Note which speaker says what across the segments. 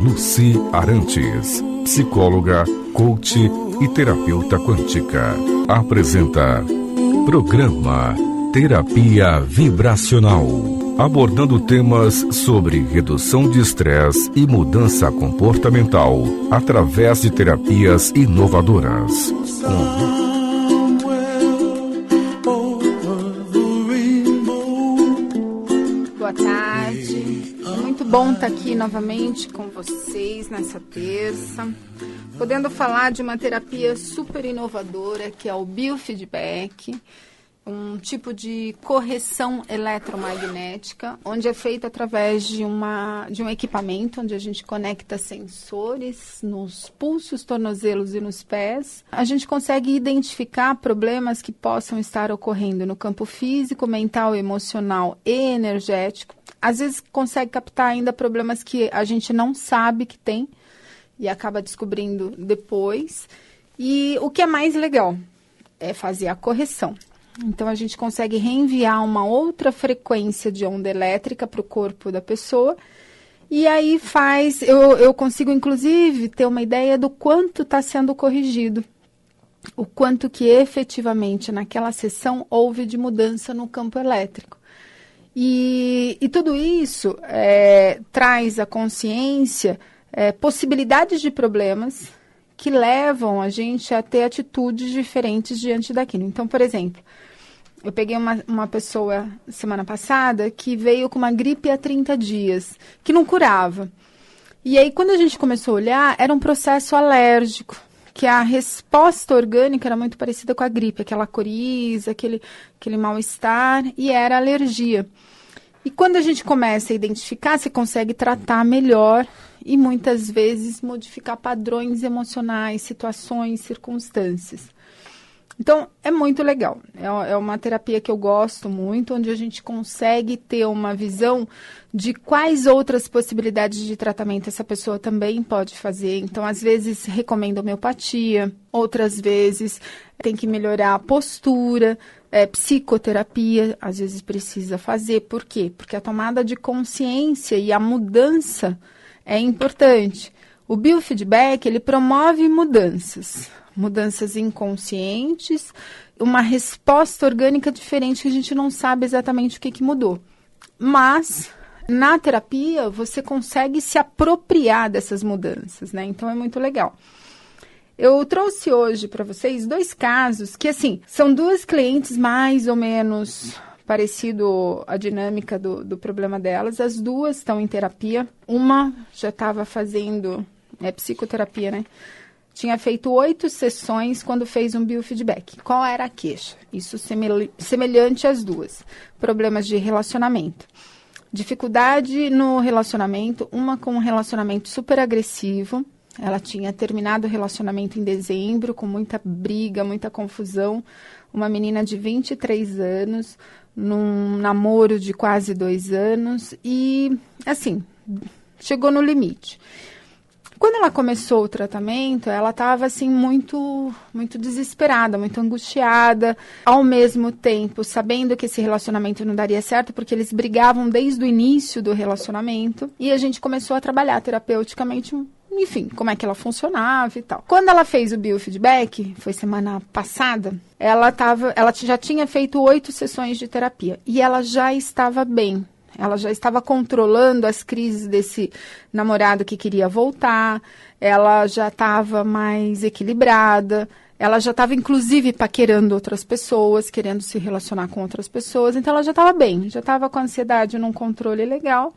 Speaker 1: Lucy Arantes, psicóloga, coach e terapeuta quântica. Apresenta Programa Terapia Vibracional, abordando temas sobre redução de estresse e mudança comportamental através de terapias inovadoras.
Speaker 2: Boa tarde, é muito bom estar aqui novamente com vocês nessa terça, podendo falar de uma terapia super inovadora que é o biofeedback, um tipo de correção eletromagnética, onde é feito através de um equipamento, onde a gente conecta sensores nos pulsos, tornozelos e nos pés. A gente consegue identificar problemas que possam estar ocorrendo no campo físico, mental, emocional e energético. Às vezes consegue captar ainda problemas que a gente não sabe que tem e acaba descobrindo depois. E o que é mais legal é fazer a correção. Então, a gente consegue reenviar uma outra frequência de onda elétrica para o corpo da pessoa. E aí eu consigo, inclusive, ter uma ideia do quanto está sendo corrigido. O quanto que efetivamente naquela sessão houve de mudança no campo elétrico. E tudo isso traz à consciência possibilidades de problemas que levam a gente a ter atitudes diferentes diante daquilo. Então, por exemplo, eu peguei uma pessoa semana passada que veio com uma gripe há 30 dias, que não curava. E aí, quando a gente começou a olhar, era um processo alérgico, que a resposta orgânica era muito parecida com a gripe, aquela coriza, aquele mal-estar, e era alergia. E quando a gente começa a identificar, você consegue tratar melhor e muitas vezes modificar padrões emocionais, situações, circunstâncias. Então, é muito legal. É uma terapia que eu gosto muito, onde a gente consegue ter uma visão de quais outras possibilidades de tratamento essa pessoa também pode fazer. Então, às vezes, recomendo homeopatia, outras vezes tem que melhorar a postura, psicoterapia, às vezes precisa fazer. Por quê? Porque a tomada de consciência e a mudança é importante. O biofeedback, ele promove mudanças inconscientes, uma resposta orgânica diferente que a gente não sabe exatamente o que mudou. Mas, na terapia, você consegue se apropriar dessas mudanças, né? Então, é muito legal. Eu trouxe hoje para vocês 2 casos que, assim, são 2 clientes mais ou menos parecido a dinâmica do problema delas. As 2 estão em terapia. Uma já estava fazendo psicoterapia, né? Tinha feito 8 sessões quando fez um biofeedback. Qual era a queixa? Isso semelhante às 2. Problemas de relacionamento. Dificuldade no relacionamento, uma com um relacionamento super agressivo. Ela tinha terminado o relacionamento em dezembro, com muita briga, muita confusão. Uma menina de 23 anos, num namoro de quase 2 anos. E, assim, chegou no limite. Quando ela começou o tratamento, ela estava assim muito desesperada, muito angustiada, ao mesmo tempo sabendo que esse relacionamento não daria certo, porque eles brigavam desde o início do relacionamento, e a gente começou a trabalhar terapeuticamente, enfim, como é que ela funcionava e tal. Quando ela fez o biofeedback, foi semana passada, ela já tinha feito 8 sessões de terapia, e ela já estava bem. Ela já estava controlando as crises desse namorado que queria voltar, ela já estava mais equilibrada, ela já estava, inclusive, paquerando outras pessoas, querendo se relacionar com outras pessoas, então ela já estava bem, já estava com a ansiedade num controle legal.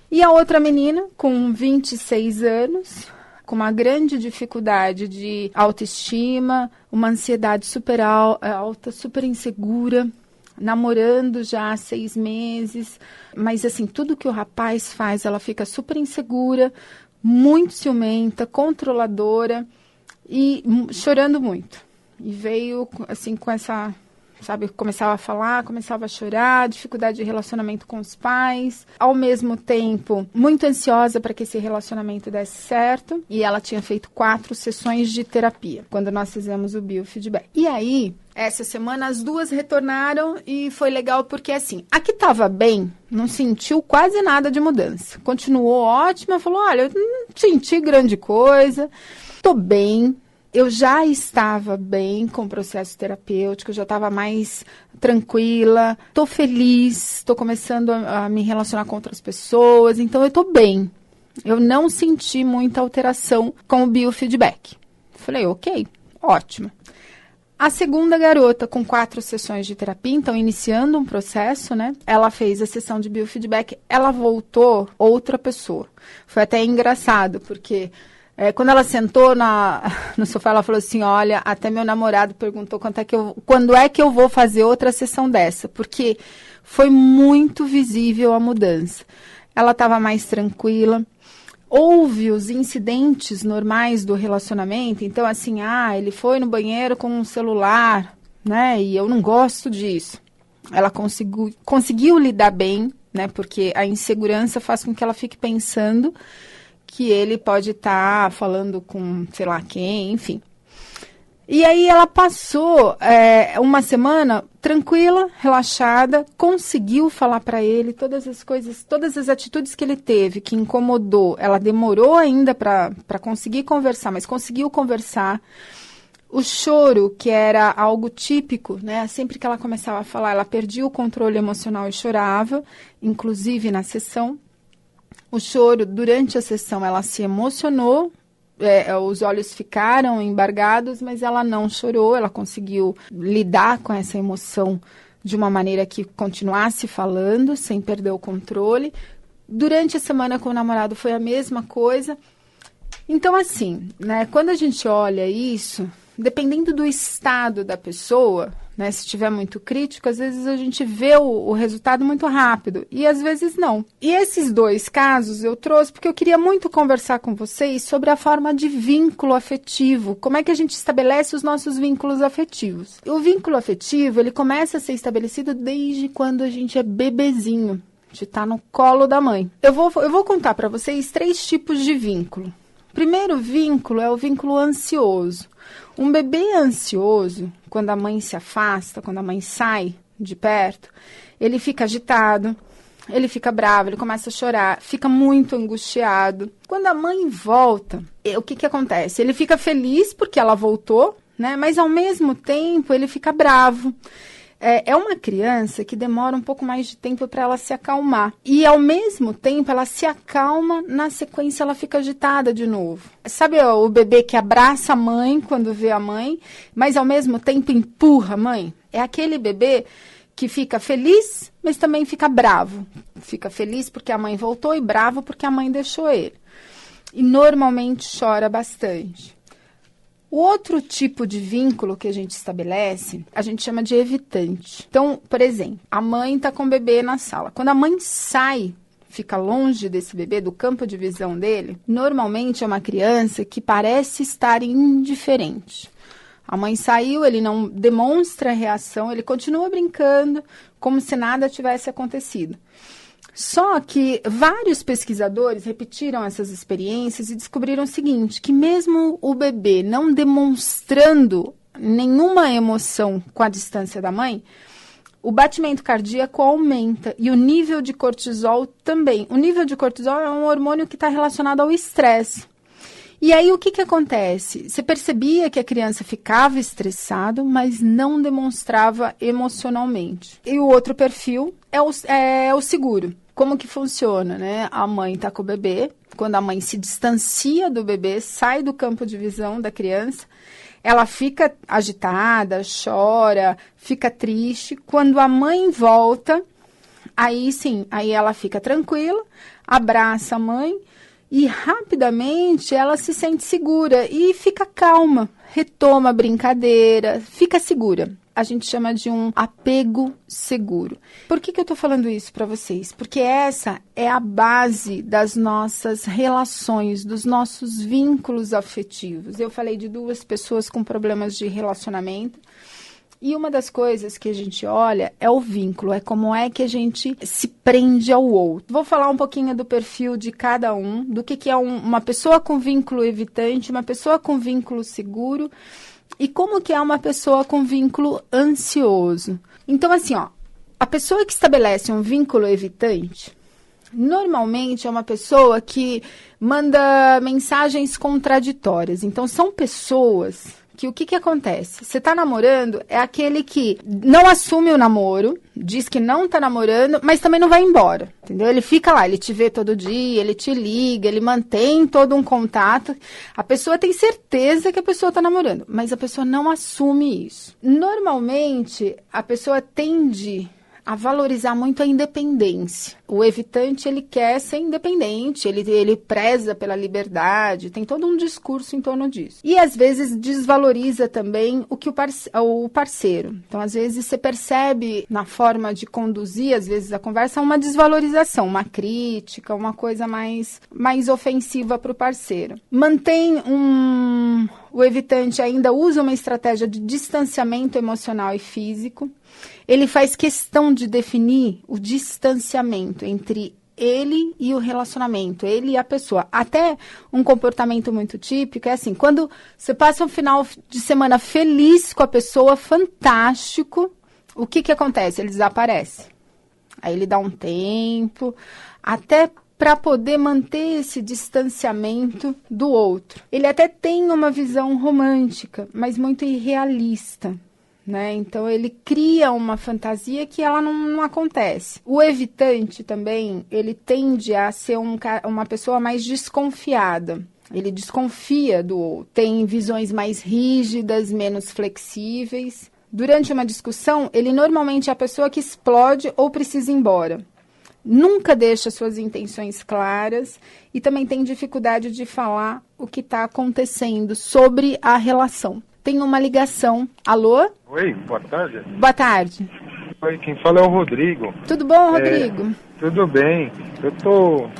Speaker 2: E a outra menina, com 26 anos, com uma grande dificuldade de autoestima, uma ansiedade super alta, super insegura, namorando já há 6 meses, mas assim, tudo que o rapaz faz, ela fica super insegura, muito ciumenta, controladora e chorando muito. E veio assim com essa sabe? Começava a falar, começava a chorar, dificuldade de relacionamento com os pais. Ao mesmo tempo, muito ansiosa para que esse relacionamento desse certo. E ela tinha feito 4 sessões de terapia, quando nós fizemos o biofeedback. E aí, essa semana, as 2 retornaram e foi legal porque, assim, a que estava bem, não sentiu quase nada de mudança. Continuou ótima, falou, olha, eu não senti grande coisa, tô bem. Eu já estava bem com o processo terapêutico, já estava mais tranquila, estou feliz, estou começando a me relacionar com outras pessoas, então eu estou bem. Eu não senti muita alteração com o biofeedback. Falei, ok, ótimo. A segunda garota, com 4 sessões de terapia, então iniciando um processo, né? Ela fez a sessão de biofeedback, ela voltou outra pessoa. Foi até engraçado, porque... quando ela sentou no sofá, ela falou assim, olha, até meu namorado perguntou quando é que eu vou fazer outra sessão dessa, porque foi muito visível a mudança. Ela estava mais tranquila, houve os incidentes normais do relacionamento, então assim, ele foi no banheiro com um celular, né, e eu não gosto disso. Ela conseguiu lidar bem, né, porque a insegurança faz com que ela fique pensando que ele pode estar falando com sei lá quem, enfim. E aí ela passou uma semana tranquila, relaxada, conseguiu falar para ele todas as coisas, todas as atitudes que ele teve, que incomodou. Ela demorou ainda para conseguir conversar, mas conseguiu conversar. O choro, que era algo típico, né? Sempre que ela começava a falar, ela perdia o controle emocional e chorava, inclusive na sessão. O choro, durante a sessão, ela se emocionou, os olhos ficaram embargados, mas ela não chorou, ela conseguiu lidar com essa emoção de uma maneira que continuasse falando, sem perder o controle. Durante a semana com o namorado foi a mesma coisa. Então, assim, né, quando a gente olha isso, dependendo do estado da pessoa, né, se estiver muito crítico, às vezes a gente vê o resultado muito rápido e às vezes não. E esses 2 casos eu trouxe porque eu queria muito conversar com vocês sobre a forma de vínculo afetivo, como é que a gente estabelece os nossos vínculos afetivos. O vínculo afetivo, ele começa a ser estabelecido desde quando a gente é bebezinho, a gente está no colo da mãe. Eu vou contar para vocês 3 tipos de vínculo. O primeiro vínculo é o vínculo ansioso. Um bebê ansioso, quando a mãe se afasta, quando a mãe sai de perto, ele fica agitado, ele fica bravo, ele começa a chorar, fica muito angustiado. Quando a mãe volta, o que acontece? Ele fica feliz porque ela voltou, né? Mas ao mesmo tempo ele fica bravo. É uma criança que demora um pouco mais de tempo para ela se acalmar. E, ao mesmo tempo, ela se acalma, na sequência ela fica agitada de novo. Sabe o bebê que abraça a mãe quando vê a mãe, mas, ao mesmo tempo, empurra a mãe? É aquele bebê que fica feliz, mas também fica bravo. Fica feliz porque a mãe voltou e bravo porque a mãe deixou ele. E, normalmente, chora bastante. O outro tipo de vínculo que a gente estabelece, a gente chama de evitante. Então, por exemplo, a mãe está com o bebê na sala. Quando a mãe sai, fica longe desse bebê, do campo de visão dele, normalmente é uma criança que parece estar indiferente. A mãe saiu, ele não demonstra reação, ele continua brincando como se nada tivesse acontecido. Só que vários pesquisadores repetiram essas experiências e descobriram o seguinte, que mesmo o bebê não demonstrando nenhuma emoção com a distância da mãe, o batimento cardíaco aumenta e o nível de cortisol também. O nível de cortisol é um hormônio que está relacionado ao estresse. E aí o que acontece? Você percebia que a criança ficava estressada, mas não demonstrava emocionalmente. E o outro perfil é o seguro. Como que funciona, né? A mãe está com o bebê, quando a mãe se distancia do bebê, sai do campo de visão da criança, ela fica agitada, chora, fica triste. Quando a mãe volta, aí sim, aí ela fica tranquila, abraça a mãe e rapidamente ela se sente segura e fica calma, retoma a brincadeira, fica segura. A gente chama de um apego seguro. Por que eu estou falando isso para vocês? Porque essa é a base das nossas relações, dos nossos vínculos afetivos. Eu falei de 2 pessoas com problemas de relacionamento E uma das coisas que a gente olha é o vínculo, é como é que a gente se prende ao outro. Vou falar um pouquinho do perfil de cada um, do que é uma pessoa com vínculo evitante, uma pessoa com vínculo seguro e como que é uma pessoa com vínculo ansioso. Então, assim, ó, a pessoa que estabelece um vínculo evitante, normalmente é uma pessoa que manda mensagens contraditórias. Então, são pessoas que o que acontece? Você tá namorando, é aquele que não assume o namoro, diz que não tá namorando, mas também não vai embora, entendeu? Ele fica lá, ele te vê todo dia, ele te liga, ele mantém todo um contato. A pessoa tem certeza que a pessoa tá namorando, mas a pessoa não assume isso. Normalmente, a pessoa tende a valorizar muito a independência. O evitante, ele quer ser independente, ele preza pela liberdade, tem todo um discurso em torno disso. E, às vezes, desvaloriza também o que o parceiro. Então, às vezes, você percebe na forma de conduzir, às vezes, a conversa, uma desvalorização, uma crítica, uma coisa mais ofensiva para o parceiro. O evitante ainda usa uma estratégia de distanciamento emocional e físico. Ele faz questão de definir o distanciamento entre ele e o relacionamento, ele e a pessoa. Até um comportamento muito típico é assim, quando você passa um final de semana feliz com a pessoa, fantástico, o que acontece? Ele desaparece. Aí ele dá um tempo, até para poder manter esse distanciamento do outro. Ele até tem uma visão romântica, mas muito irrealista, né? Então, ele cria uma fantasia que ela não acontece. O evitante também, ele tende a ser uma pessoa mais desconfiada. Ele desconfia do outro. Tem visões mais rígidas, menos flexíveis. Durante uma discussão, ele normalmente é a pessoa que explode ou precisa ir embora. Nunca deixa suas intenções claras e também tem dificuldade de falar o que está acontecendo sobre a relação. Tem uma ligação. Alô?
Speaker 3: Oi, boa tarde.
Speaker 2: Boa tarde.
Speaker 3: Oi, quem fala é o Rodrigo.
Speaker 2: Tudo bom, Rodrigo?
Speaker 3: Tudo bem. Eu estou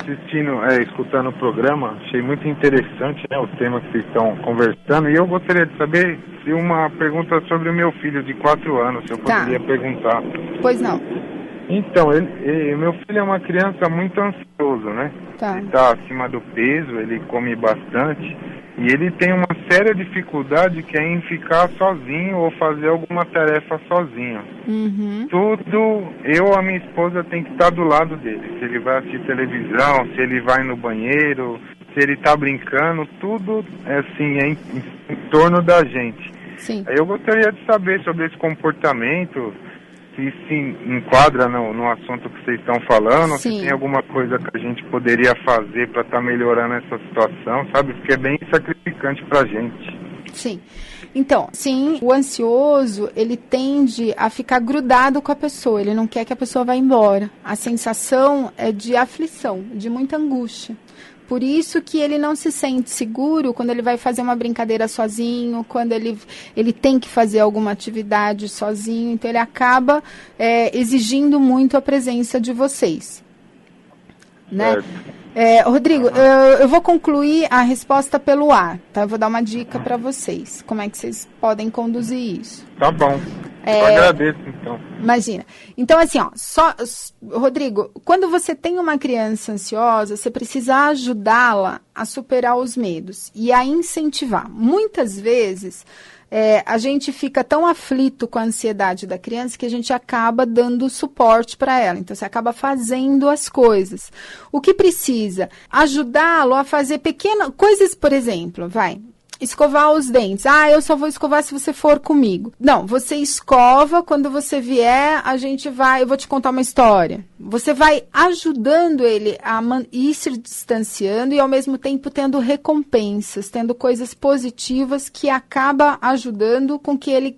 Speaker 3: escutando o programa, achei muito interessante, né, o tema que vocês estão conversando, e eu gostaria de saber se uma pergunta sobre o meu filho de 4 anos, se eu poderia perguntar.
Speaker 2: Pois não.
Speaker 3: Então, meu filho é uma criança muito ansioso, né?
Speaker 2: Tá.
Speaker 3: Ele está acima do peso, ele come bastante e ele tem uma séria dificuldade que é em ficar sozinho ou fazer alguma tarefa sozinho.
Speaker 2: Uhum.
Speaker 3: Tudo, eu ou a minha esposa tem que estar do lado dele. Se ele vai assistir televisão, se ele vai no banheiro, se ele está brincando, tudo assim, é em torno da gente.
Speaker 2: Sim.
Speaker 3: Eu gostaria de saber sobre esse comportamento, se enquadra no assunto que vocês estão falando,
Speaker 2: Sim.
Speaker 3: se tem alguma coisa que a gente poderia fazer para estar melhorando essa situação, sabe? Porque é bem sacrificante para a gente.
Speaker 2: Sim. Então, sim, o ansioso, ele tende a ficar grudado com a pessoa, ele não quer que a pessoa vá embora. A sensação é de aflição, de muita angústia. Por isso que ele não se sente seguro quando ele vai fazer uma brincadeira sozinho, quando ele tem que fazer alguma atividade sozinho. Então, ele acaba exigindo muito a presença de vocês. Né? Rodrigo, eu vou concluir a resposta pelo ar, tá? Eu vou dar uma dica para vocês, como é que vocês podem conduzir isso.
Speaker 3: Tá bom. Eu agradeço, então.
Speaker 2: Imagina. Então, assim, Rodrigo, quando você tem uma criança ansiosa, você precisa ajudá-la a superar os medos e a incentivar. Muitas vezes, a gente fica tão aflito com a ansiedade da criança que a gente acaba dando suporte para ela. Então, você acaba fazendo as coisas. O que precisa? Ajudá-lo a fazer pequenas coisas, por exemplo, escovar os dentes. Eu só vou escovar se você for comigo. Não, você escova, quando você vier, eu vou te contar uma história. Você vai ajudando ele a ir se distanciando e, ao mesmo tempo, tendo recompensas, tendo coisas positivas que acaba ajudando com que ele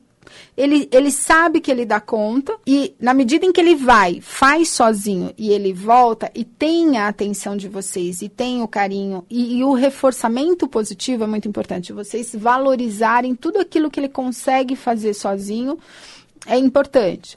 Speaker 2: sabe que ele dá conta e, na medida em que ele faz sozinho e ele volta e tem a atenção de vocês e tem o carinho e o reforçamento positivo é muito importante. Vocês valorizarem tudo aquilo que ele consegue fazer sozinho é importante.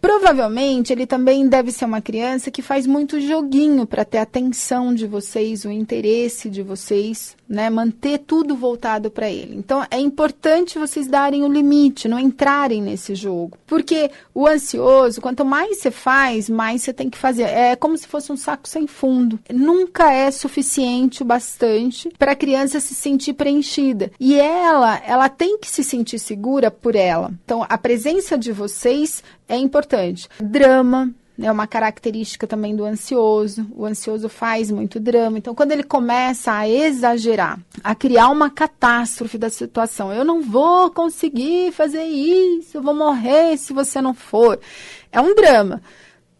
Speaker 2: Provavelmente, ele também deve ser uma criança que faz muito joguinho para ter a atenção de vocês, o interesse de vocês, né? Manter tudo voltado para ele. Então, é importante vocês darem o limite, não entrarem nesse jogo. Porque o ansioso, quanto mais você faz, mais você tem que fazer. É como se fosse um saco sem fundo. Nunca é suficiente o bastante para a criança se sentir preenchida. E ela tem que se sentir segura por ela. Então, a presença de vocês é importante. Drama é uma característica também do ansioso. O ansioso faz muito drama. Então, quando ele começa a exagerar, a criar uma catástrofe da situação, eu não vou conseguir fazer isso, eu vou morrer se você não for. É um drama.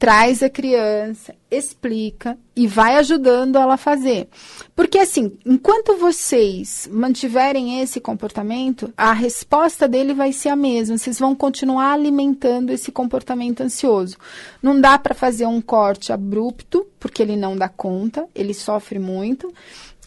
Speaker 2: Traz a criança, explica e vai ajudando ela a fazer. Porque assim, enquanto vocês mantiverem esse comportamento, a resposta dele vai ser a mesma. Vocês vão continuar alimentando esse comportamento ansioso. Não dá para fazer um corte abrupto, porque ele não dá conta, ele sofre muito.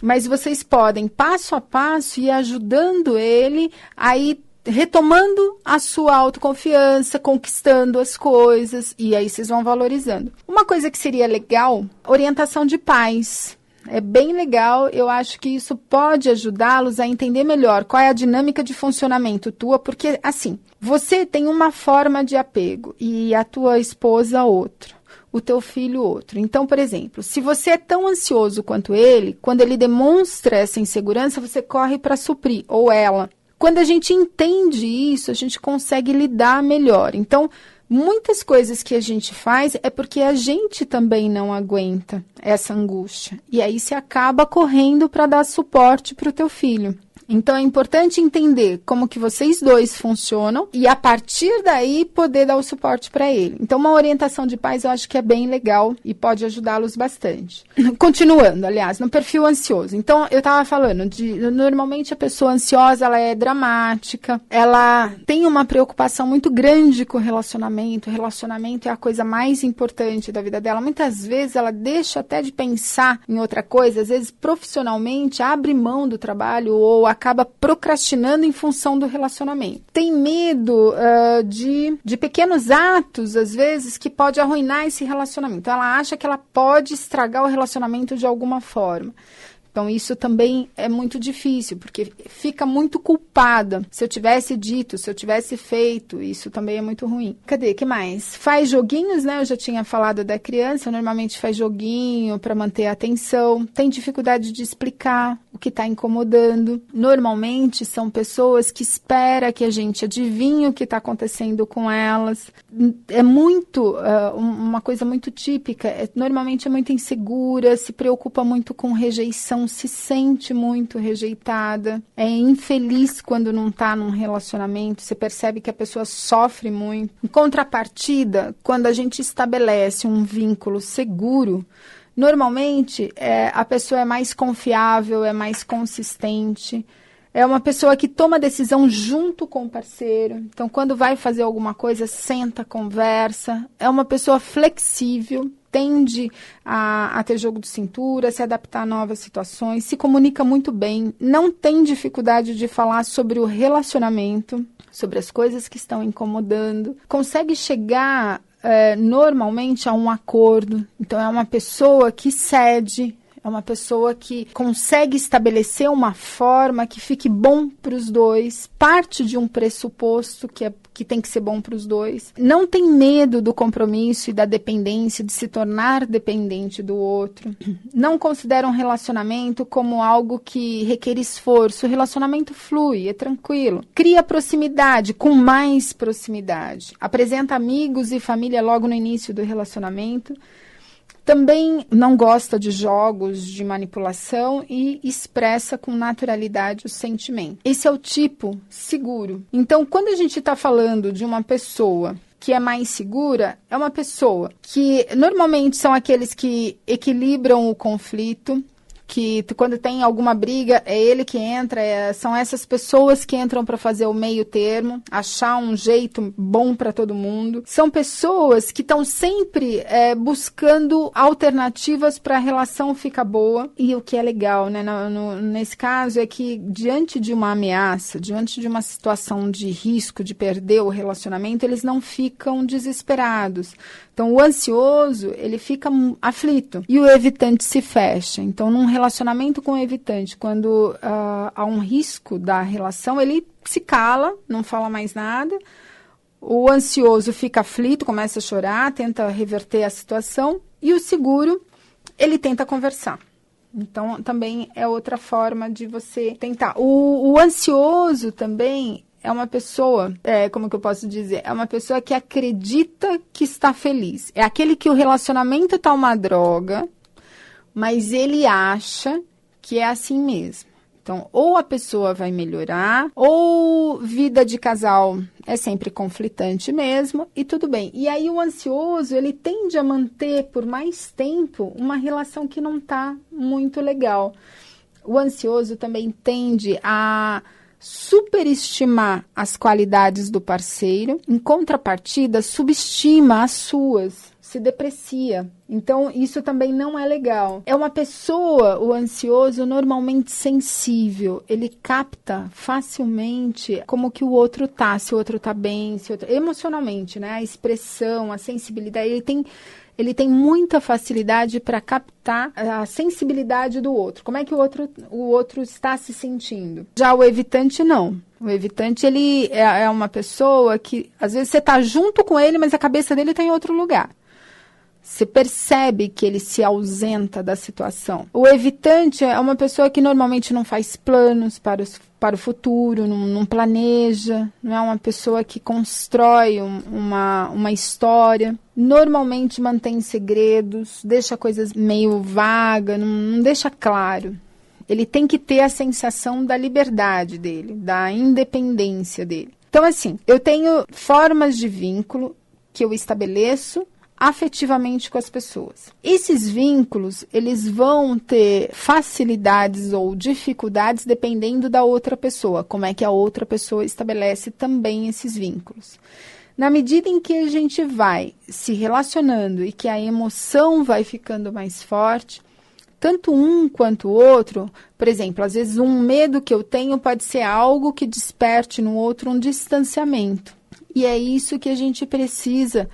Speaker 2: Mas vocês podem, passo a passo, ir ajudando ele a ir retomando a sua autoconfiança, conquistando as coisas, e aí vocês vão valorizando. Uma coisa que seria legal, orientação de pais. É bem legal, eu acho que isso pode ajudá-los a entender melhor qual é a dinâmica de funcionamento tua, porque assim, você tem uma forma de apego e a tua esposa outra. O teu filho outro. Então, por exemplo, se você é tão ansioso quanto ele, quando ele demonstra essa insegurança, você corre para suprir, ou ela. Quando a gente entende isso, a gente consegue lidar melhor. Então, muitas coisas que a gente faz é porque a gente também não aguenta essa angústia. E aí você acaba correndo para dar suporte para o teu filho. Então, é importante entender como que vocês dois funcionam e, a partir daí, poder dar o suporte para ele. Então, uma orientação de pais eu acho que é bem legal e pode ajudá-los bastante. Continuando, aliás, no perfil ansioso. Então, eu estava falando normalmente a pessoa ansiosa, ela é dramática, ela tem uma preocupação muito grande com o relacionamento. O relacionamento é a coisa mais importante da vida dela. Muitas vezes, ela deixa até de pensar em outra coisa. Às vezes, profissionalmente, abre mão do trabalho ou acaba procrastinando em função do relacionamento. Tem medo de pequenos atos, às vezes, que pode arruinar esse relacionamento. Ela acha que ela pode estragar o relacionamento de alguma forma. Então, isso também é muito difícil, porque fica muito culpada. Se eu tivesse dito, se eu tivesse feito, isso também é muito ruim. Cadê? Que mais? Faz joguinhos, né? Eu já tinha falado da criança, normalmente faz joguinho para manter a atenção. Tem dificuldade de explicar o que está incomodando. Normalmente, são pessoas que esperam que a gente adivinhe o que está acontecendo com elas. É muito, uma coisa muito típica. Normalmente é muito insegura, se preocupa muito com rejeição, se sente muito rejeitada, é infeliz quando não está num relacionamento, você percebe que a pessoa sofre muito. Em contrapartida, quando a gente estabelece um vínculo seguro, normalmente a pessoa é mais confiável, é mais consistente, é uma pessoa que toma decisão junto com o parceiro. Então, quando vai fazer alguma coisa, senta, conversa, é uma pessoa flexível, tende a ter jogo de cintura, se adaptar a novas situações, se comunica muito bem, não tem dificuldade de falar sobre o relacionamento, sobre as coisas que estão incomodando, consegue chegar normalmente a um acordo. Então, é uma pessoa que cede, é uma pessoa que consegue estabelecer uma forma que fique bom para os dois, parte de um pressuposto que tem que ser bom para os dois. Não tem medo do compromisso e da dependência, de se tornar dependente do outro. Não considera um relacionamento como algo que requer esforço. O relacionamento flui, é tranquilo. Cria proximidade, com mais proximidade. Apresenta amigos e família logo no início do relacionamento. Também não gosta de jogos de manipulação e expressa com naturalidade o sentimento. Esse é o tipo seguro. Então, quando a gente está falando de uma pessoa que é mais segura, é uma pessoa que normalmente são aqueles que equilibram o conflito, que quando tem alguma briga, é ele que entra, são essas pessoas que entram para fazer o meio termo, achar um jeito bom para todo mundo. São pessoas que estão sempre buscando alternativas para a relação ficar boa. E o que é legal, né, nesse caso, é que diante de uma ameaça, diante de uma situação de risco de perder o relacionamento, eles não ficam desesperados. Então, o ansioso, ele fica aflito e o evitante se fecha. Então, num relacionamento com o evitante, quando há um risco da relação, ele se cala, não fala mais nada. O ansioso fica aflito, começa a chorar, tenta reverter a situação. E o seguro, ele tenta conversar. Então, também é outra forma de você tentar. O ansioso também é uma pessoa, como que eu posso dizer? É uma pessoa que acredita que está feliz. É aquele que o relacionamento está uma droga, mas ele acha que é assim mesmo. Então, ou a pessoa vai melhorar, ou vida de casal é sempre conflitante mesmo, e tudo bem. E aí o ansioso, ele tende a manter por mais tempo uma relação que não está muito legal. O ansioso também tende a superestimar as qualidades do parceiro, em contrapartida, subestima as suas, se deprecia. Então, isso também não é legal. É uma pessoa, o ansioso, normalmente sensível. Ele capta facilmente como que o outro tá, se o outro tá bem, se o outro... emocionalmente, né? A expressão, a sensibilidade, ele tem muita facilidade para captar a sensibilidade do outro. Como é que o outro está se sentindo? Já o evitante, não. O evitante, ele é uma pessoa que, às vezes, você está junto com ele, mas a cabeça dele está em outro lugar. Você percebe que ele se ausenta da situação. O evitante é uma pessoa que normalmente não faz planos para o futuro, não planeja, não é uma pessoa que constrói uma história. Normalmente mantém segredos, deixa coisas meio vagas, não deixa claro. Ele tem que ter a sensação da liberdade dele, da independência dele. Então, assim, eu tenho formas de vínculo que eu estabeleço afetivamente com as pessoas. Esses vínculos, eles vão ter facilidades ou dificuldades dependendo da outra pessoa, como é que a outra pessoa estabelece também esses vínculos. Na medida em que a gente vai se relacionando e que a emoção vai ficando mais forte, tanto um quanto o outro, por exemplo, às vezes um medo que eu tenho pode ser algo que desperte no outro um distanciamento. E é isso que a gente precisa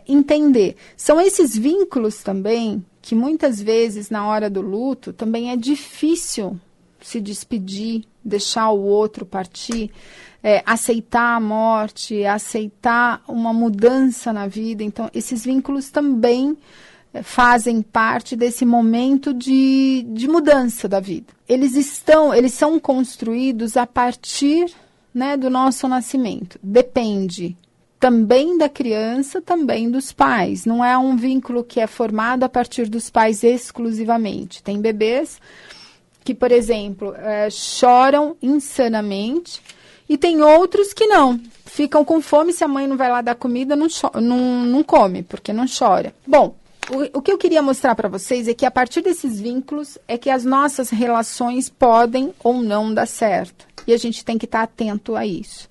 Speaker 2: entender. São esses vínculos também que muitas vezes na hora do luto também é difícil se despedir, deixar o outro partir, aceitar a morte, aceitar uma mudança na vida. Então, esses vínculos também fazem parte desse momento de mudança da vida. Eles são construídos a partir, né, do nosso nascimento. Depende também da criança, também dos pais. Não é um vínculo que é formado a partir dos pais exclusivamente. Tem bebês que, por exemplo, choram insanamente e tem outros que não. Ficam com fome, se a mãe não vai lá dar comida, não come, porque não chora. Bom, o que eu queria mostrar para vocês é que a partir desses vínculos é que as nossas relações podem ou não dar certo. E a gente tem que estar atento a isso.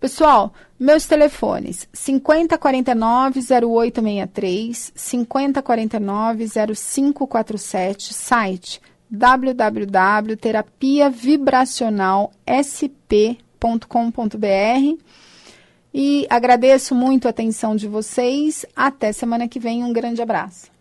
Speaker 2: Pessoal, meus telefones 5049-0863, 5049-0547, site www.terapiavibracionalsp.com.br. E agradeço muito a atenção de vocês. Até semana que vem. Um grande abraço.